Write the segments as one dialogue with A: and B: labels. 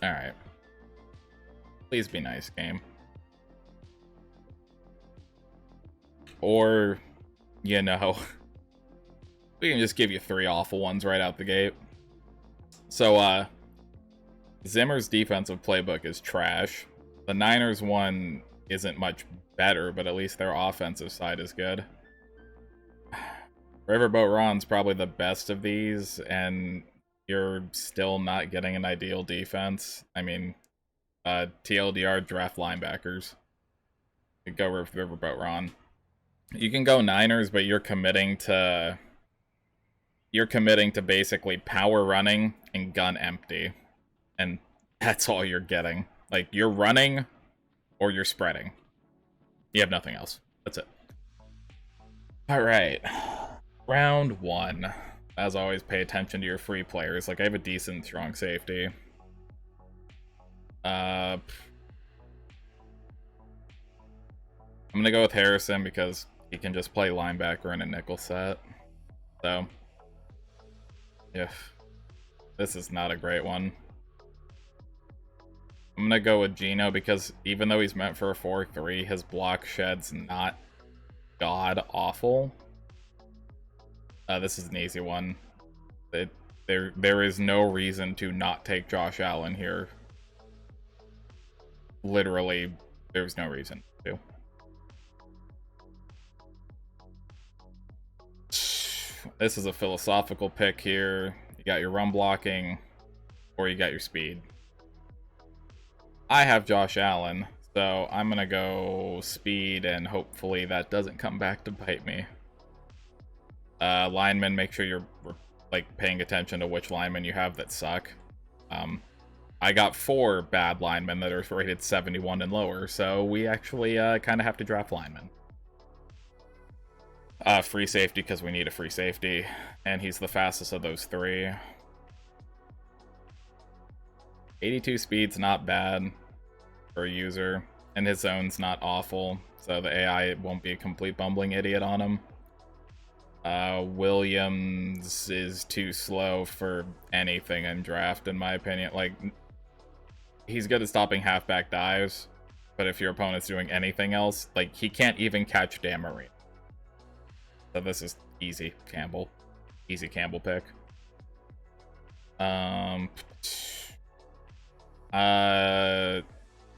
A: Alright. Please be nice, game. Or, you know, we can just give you 3 awful ones right out the gate. So, Zimmer's defensive playbook is trash. The Niners one isn't much better, but at least their offensive side is good. Riverboat Ron's probably the best of these, and you're still not getting an ideal defense. I mean, TLDR, draft linebackers. You go with Riverboat Ron. You can go Niners, but you're committing to basically power running and gun empty. And that's all you're getting. Like, you're running or you're spreading. You have nothing else. That's it. Alright. Round 1. As always, pay attention to your free players. Like, I have a decent strong safety. I'm gonna go with Harrison because he can just play linebacker in a nickel set. So, yeah, this is not a great one. I'm gonna go with Gino because even though he's meant for a 4-3, his block shed's not god-awful. This is an easy one. There is no reason to not take Josh Allen here. Literally, there's no reason to. This is a philosophical pick here. You got your run blocking, or you got your speed. I have Josh Allen, so I'm gonna go speed, and hopefully that doesn't come back to bite me. Linemen, make sure you're like paying attention to which linemen you have that suck. I got 4 bad linemen that are rated 71 and lower, so we actually kind of have to draft linemen. Free safety because we need a free safety, and he's the fastest of those 3. 82 speed's not bad for a user, and his zone's not awful, so the AI won't be a complete bumbling idiot on him. Williams is too slow for anything in draft, in my opinion. Like, he's good at stopping halfback dives, but if your opponent's doing anything else, like, he can't even catch Dan Marino. So this is easy, Campbell. Easy Campbell pick.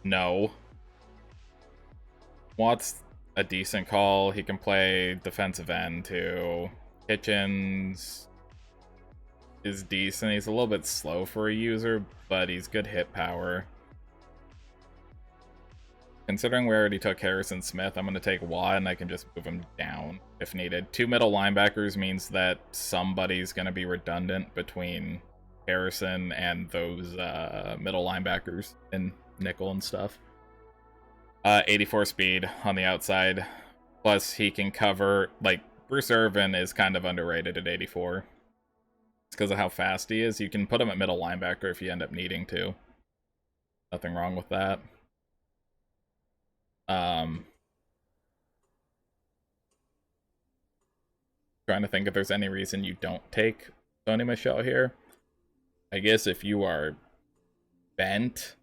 A: No. Watt's a decent call. He can play defensive end too. Kitchens is decent. He's a little bit slow for a user, but he's good hit power. Considering we already took Harrison Smith, I'm going to take Watt, and I can just move him down if needed. 2 middle linebackers means that somebody's going to be redundant between Harrison and those middle linebackers in nickel and stuff. 84 speed on the outside. Plus, he can cover... Like, Bruce Irvin is kind of underrated at 84. It's because of how fast he is. You can put him at middle linebacker if you end up needing to. Nothing wrong with that. Trying to think if there's any reason you don't take Tony Michel here. I guess if you are bent,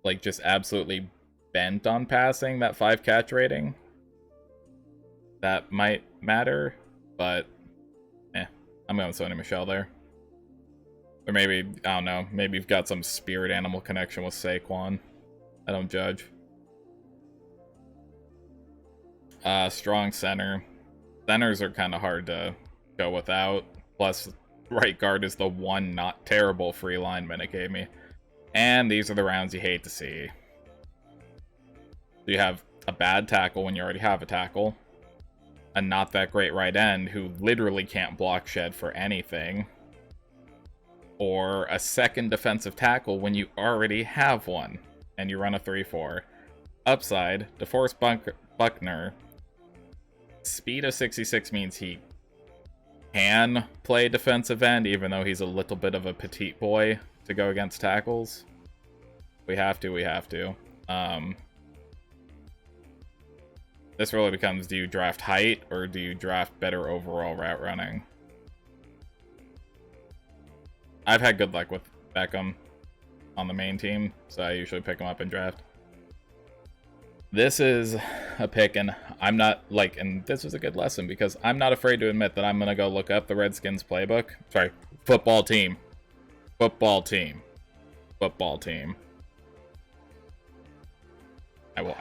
A: like just absolutely bent on passing that 5 catch rating, that might matter, but I'm going Sony Michel there. Or maybe, I don't know, maybe you've got some spirit animal connection with Saquon. I don't judge. Strong center. Centers are kind of hard to go without. Plus, right guard is the one not terrible free lineman it gave me. And these are the rounds you hate to see. So you have a bad tackle when you already have a tackle. A not that great right end who literally can't block shed for anything. Or a second defensive tackle when you already have one. And you run a 3-4. Upside, DeForest Buckner. Speed of 66 means he can play defensive end, even though he's a little bit of a petite boy to go against tackles. We have to. This really becomes, do you draft height, or do you draft better overall route running? I've had good luck with Beckham. on the main team, so I usually pick him up in draft. This is a pick, and I'm not, like, and this was a good lesson, because I'm not afraid to admit that I'm going to go look up the Redskins playbook. Sorry, football team. Football team. Football team. I will.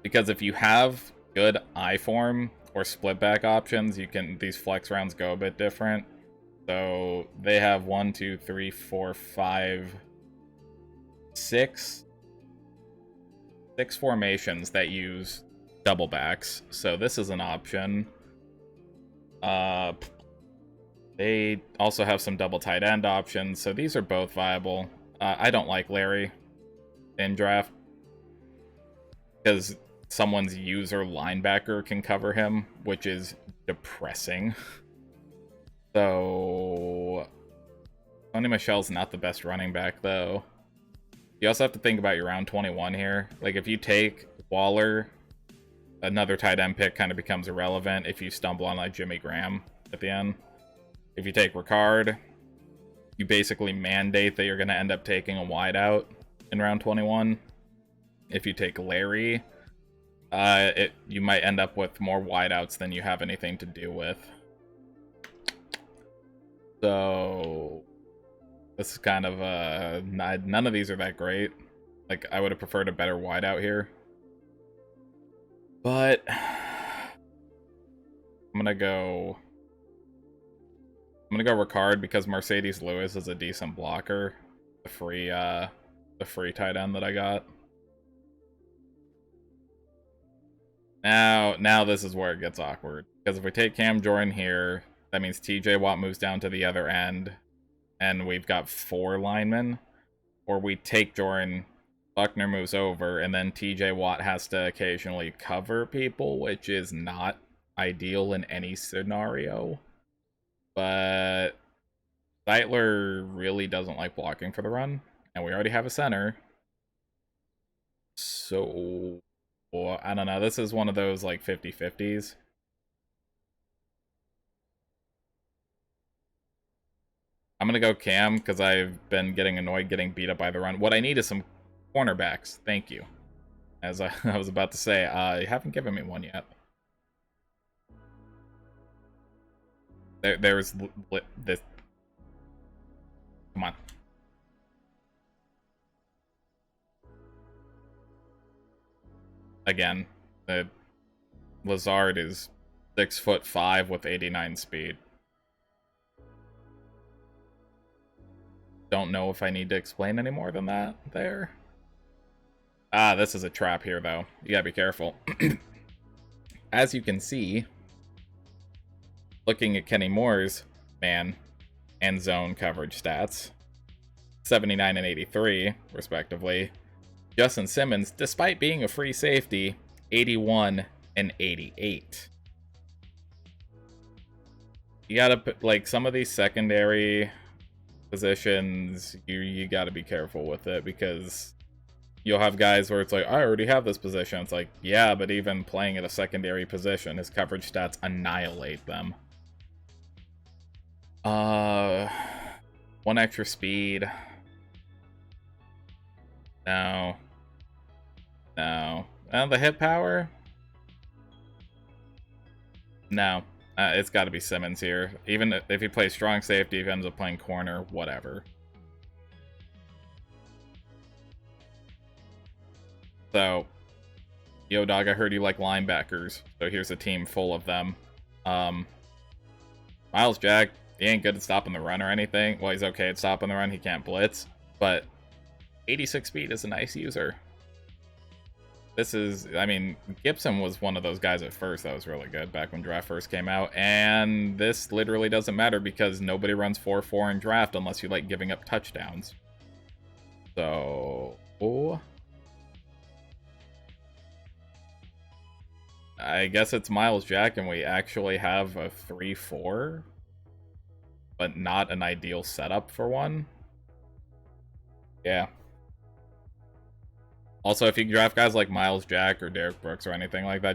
A: Because if you have good I form or split back options, you can, these flex rounds go a bit different. So they have 1, 2, 3, 4, 5, 6 formations that use double backs. So this is an option. They also have some double tight end options. So these are both viable. I don't like Larry in draft because someone's user linebacker can cover him, which is depressing. So Sonny Michel's not the best running back, though. You also have to think about your round 21 here. Like, if you take Waller, another tight end pick kind of becomes irrelevant if you stumble on, like, Jimmy Graham at the end. If you take Ricard, you basically mandate that you're going to end up taking a wideout in round 21. If you take Larry, you might end up with more wideouts than you have anything to do with. So this is kind of none of these are that great. Like, I would have preferred a better wideout here, but I'm gonna go Ricard because Mercedes Lewis is a decent blocker. The free tight end that I got. Now this is where it gets awkward, because if we take Cam Jordan here, that means TJ Watt moves down to the other end, and we've got 4 linemen. Or we take Jordan, Buckner moves over, and then TJ Watt has to occasionally cover people, which is not ideal in any scenario. But Zeitler really doesn't like blocking for the run, and we already have a center. So I don't know. This is one of those, like, 50-50s. I'm going to go Cam because I've been getting annoyed getting beat up by the run. What I need is some cornerbacks. Thank you. As I was about to say, you haven't given me one yet. There's this. Come on. Again, the Lazard is 6'5" with 89 speed. Don't know if I need to explain any more than that there. This is a trap here, though. You gotta be careful. As you can see, looking at Kenny Moore's man and zone coverage stats, 79 and 83, respectively. Justin Simmons, despite being a free safety, 81 and 88. You gotta put, like, some of these secondary positions, you gotta be careful with it, because you'll have guys where it's like, I already have this position. It's like, yeah, but even playing at a secondary position, his coverage stats annihilate them. 1 extra speed. No. And the hit power? No. It's got to be Simmons here. Even if he plays strong safety, if he ends up playing corner, whatever. So, yo, dog, I heard you like linebackers. So here's a team full of them. Miles Jack, he ain't good at stopping the run or anything. Well, he's okay at stopping the run. He can't blitz. But 86 speed is a nice user. This is, I mean, Gibson was one of those guys at first that was really good back when draft first came out. And this literally doesn't matter because nobody runs 4-4 in draft unless you like giving up touchdowns. So, I guess it's Miles Jack and we actually have a 3-4, but not an ideal setup for one. Yeah. Also, if you draft guys like Miles Jack or Derek Brooks or anything like that,